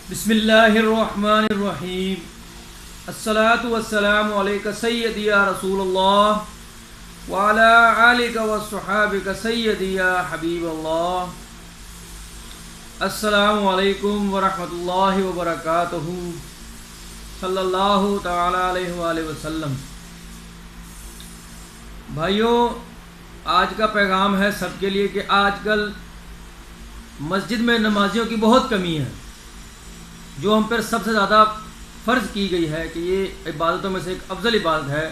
بسم اللہ الرحمن الرحیم الصلاة والسلام علیک سیدی یا رسول اللہ وعلی آلک وصحابک سیدی یا حبیب اللہ. السلام علیکم ورحمۃ اللہ وبرکاتہ صلی اللہ تعالی علیہ وآلہ وسلم. بھائیوں، آج کا پیغام ہے سب کے لیے کہ آج کل مسجد میں نمازیوں کی بہت کمی ہے. جو ہم پر سب سے زیادہ فرض کی گئی ہے کہ یہ عبادتوں میں سے ایک افضل عبادت ہے،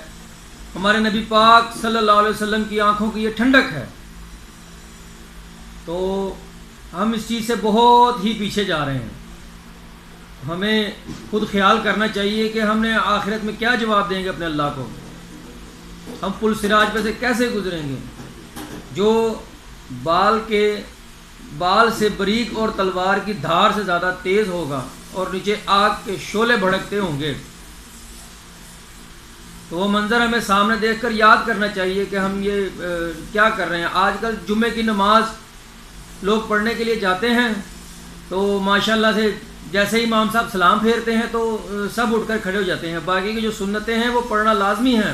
ہمارے نبی پاک صلی اللہ علیہ وسلم کی آنکھوں کی یہ ٹھنڈک ہے، تو ہم اس چیز سے بہت ہی پیچھے جا رہے ہیں. ہمیں خود خیال کرنا چاہیے کہ ہم نے آخرت میں کیا جواب دیں گے اپنے اللہ کو. ہم پل سراج پہ سے کیسے گزریں گے؟ جو بال سے بریک اور تلوار کی دھار سے زیادہ تیز ہوگا اور نیچے آگ کے شعلے بھڑکتے ہوں گے. تو وہ منظر ہمیں سامنے دیکھ کر یاد کرنا چاہیے کہ ہم یہ کیا کر رہے ہیں. آج کل جمعے کی نماز لوگ پڑھنے کے لیے جاتے ہیں تو ماشاءاللہ سے جیسے ہی امام صاحب سلام پھیرتے ہیں تو سب اٹھ کر کھڑے ہو جاتے ہیں. باقی کی جو سنتیں ہیں وہ پڑھنا لازمی ہیں.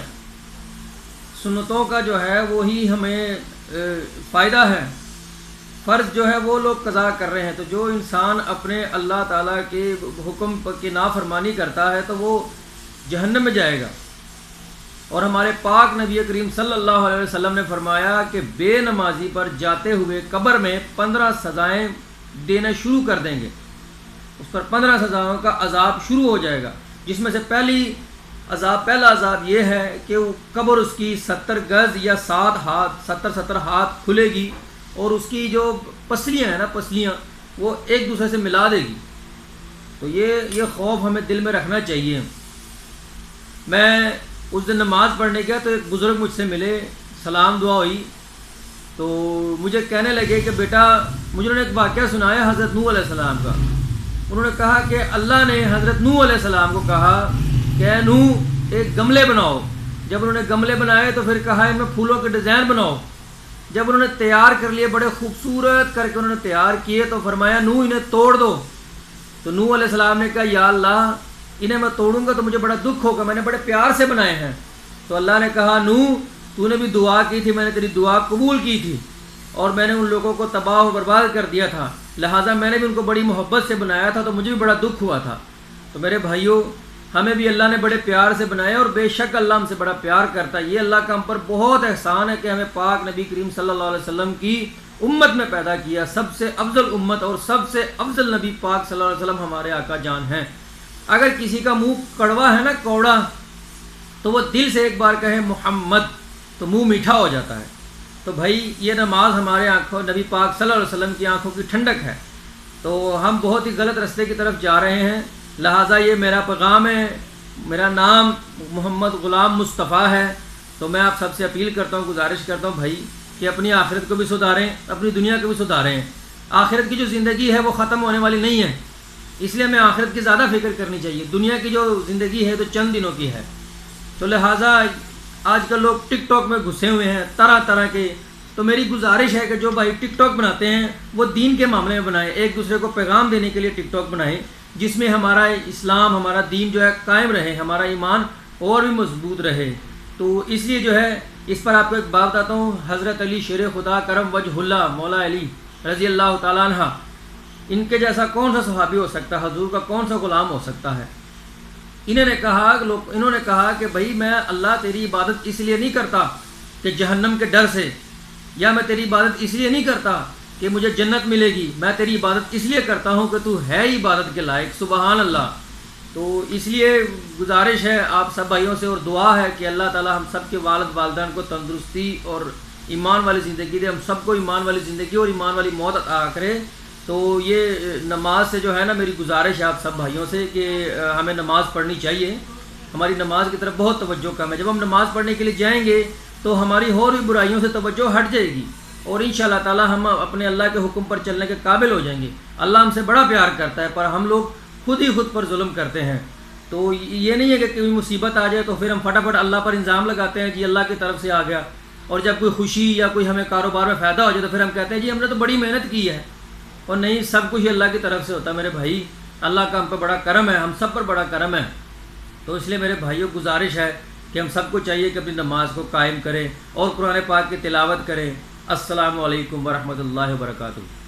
سنتوں کا جو ہے وہی ہمیں فائدہ ہے. فرض جو ہے وہ لوگ قضا کر رہے ہیں. تو جو انسان اپنے اللہ تعالیٰ کے حکم کی نافرمانی کرتا ہے تو وہ جہنم میں جائے گا. اور ہمارے پاک نبی کریم صلی اللہ علیہ وسلم نے فرمایا کہ بے نمازی پر جاتے ہوئے قبر میں 15 سزائیں دینا شروع کر دیں گے. اس پر 15 سزاؤں کا عذاب شروع ہو جائے گا، جس میں سے پہلا عذاب یہ ہے کہ وہ قبر اس کی 70 گز یا 70 ہاتھ کھلے گی اور اس کی جو پسلیاں ہیں نا پسلیاں وہ ایک دوسرے سے ملا دے گی. تو یہ خوف ہمیں دل میں رکھنا چاہیے. میں اس دن نماز پڑھنے گیا تو ایک بزرگ مجھ سے ملے، سلام دعا ہوئی تو مجھے کہنے لگے کہ بیٹا مجھے انہوں نے ایک واقعہ سنایا حضرت نوح علیہ السلام کا. انہوں نے کہا کہ اللہ نے حضرت نوح علیہ السلام کو کہا کہ اے نوح ایک گملے بناؤ. جب انہوں نے گملے بنائے تو پھر کہا ان میں پھولوں کے ڈیزائن بناؤ. جب انہوں نے تیار کر لیے، بڑے خوبصورت کر کے انہوں نے تیار کیے، تو فرمایا نوح انہیں توڑ دو. تو نوح علیہ السلام نے کہا یا اللہ انہیں میں توڑوں گا تو مجھے بڑا دکھ ہوگا، میں نے بڑے پیار سے بنائے ہیں. تو اللہ نے کہا نوح تو نے بھی دعا کی تھی، میں نے تیری دعا قبول کی تھی اور میں نے ان لوگوں کو تباہ و برباد کر دیا تھا، لہٰذا میں نے بھی ان کو بڑی محبت سے بنایا تھا تو مجھے بھی بڑا دکھ ہوا تھا. تو میرے بھائیوں، ہمیں بھی اللہ نے بڑے پیار سے بنایا اور بے شک اللہ ہم سے بڑا پیار کرتا ہے. یہ اللہ کا ہم پر بہت احسان ہے کہ ہمیں پاک نبی کریم صلی اللہ علیہ وسلم کی امت میں پیدا کیا. سب سے افضل امت اور سب سے افضل نبی پاک صلی اللہ علیہ وسلم ہمارے آقا جان ہیں. اگر کسی کا منہ کڑوا ہے نا، کوڑا، تو وہ دل سے ایک بار کہے محمد تو منہ میٹھا ہو جاتا ہے. تو بھائی یہ نماز ہمارے آنکھوں نبی پاک صلی اللہ علیہ وسلم کی آنکھوں کی ٹھنڈک ہے. تو ہم بہت ہی غلط راستے کی طرف جا رہے ہیں، لہٰذا یہ میرا پیغام ہے. میرا نام محمد غلام مصطفیٰ ہے. تو میں آپ سب سے اپیل کرتا ہوں، گزارش کرتا ہوں بھائی کہ اپنی آخرت کو بھی سدھاریں، اپنی دنیا کو بھی سدھاریں. آخرت کی جو زندگی ہے وہ ختم ہونے والی نہیں ہے، اس لیے ہمیں آخرت کی زیادہ فکر کرنی چاہیے. دنیا کی جو زندگی ہے تو چند دنوں کی ہے. تو لہٰذا آج کل لوگ ٹک ٹاک میں گھسے ہوئے ہیں طرح طرح کے. تو میری گزارش ہے کہ جو بھائی ٹک ٹاک بناتے ہیں وہ دین کے معاملے میں بنائیں، ایک دوسرے کو پیغام دینے کے لیے ٹک ٹاک بنائیں جس میں ہمارا اسلام، ہمارا دین جو ہے قائم رہے، ہمارا ایمان اور بھی مضبوط رہے. تو اس لیے جو ہے اس پر آپ کو ایک بات بتاتا ہوں. حضرت علی شیر خدا کرم وجہ اللہ مولا علی رضی اللہ تعالیٰ عنہ، ان کے جیسا کون سا صحابی ہو سکتا ہے؟ حضور کا کون سا غلام ہو سکتا ہے؟ انہوں نے کہا کہ بھائی میں اللہ تیری عبادت اس لیے نہیں کرتا کہ جہنم کے ڈر سے، یا میں تیری عبادت اس لیے نہیں کرتا کہ مجھے جنت ملے گی، میں تیری عبادت اس لیے کرتا ہوں کہ تو ہے ہی عبادت کے لائق. سبحان اللہ. تو اس لیے گزارش ہے آپ سب بھائیوں سے اور دعا ہے کہ اللہ تعالی ہم سب کے والد والدین کو تندرستی اور ایمان والی زندگی دے، ہم سب کو ایمان والی زندگی اور ایمان والی موت عطا کرے. تو یہ نماز سے جو ہے نا میری گزارش ہے آپ سب بھائیوں سے کہ ہمیں نماز پڑھنی چاہیے. ہماری نماز کی طرف بہت توجہ کم ہے. جب ہم نماز پڑھنے کے لیے جائیں گے تو ہماری اور بھی برائیوں سے توجہ ہٹ جائے گی اور انشاءاللہ تعالی ہم اپنے اللہ کے حکم پر چلنے کے قابل ہو جائیں گے. اللہ ہم سے بڑا پیار کرتا ہے پر ہم لوگ خود ہی خود پر ظلم کرتے ہیں. تو یہ نہیں ہے کہ کوئی مصیبت آ جائے تو پھر ہم فٹافٹ اللہ پر الزام لگاتے ہیں جی اللہ کی طرف سے آ گیا، اور جب کوئی خوشی یا کوئی ہمیں کاروبار میں فائدہ ہو جائے تو پھر ہم کہتے ہیں جی ہم نے تو بڑی محنت کی ہے. اور نہیں، سب کچھ اللہ کی طرف سے ہوتا ہے میرے بھائی. اللہ کا ہم پہ بڑا کرم ہے، ہم سب پر بڑا کرم ہے. تو اس لیے میرے بھائیوں گزارش ہے کہ ہم سب کو چاہیے کہ اپنی نماز کو قائم کریں اور قرآن پاک کی تلاوت کریں. السلام علیکم ورحمۃ اللہ وبرکاتہ.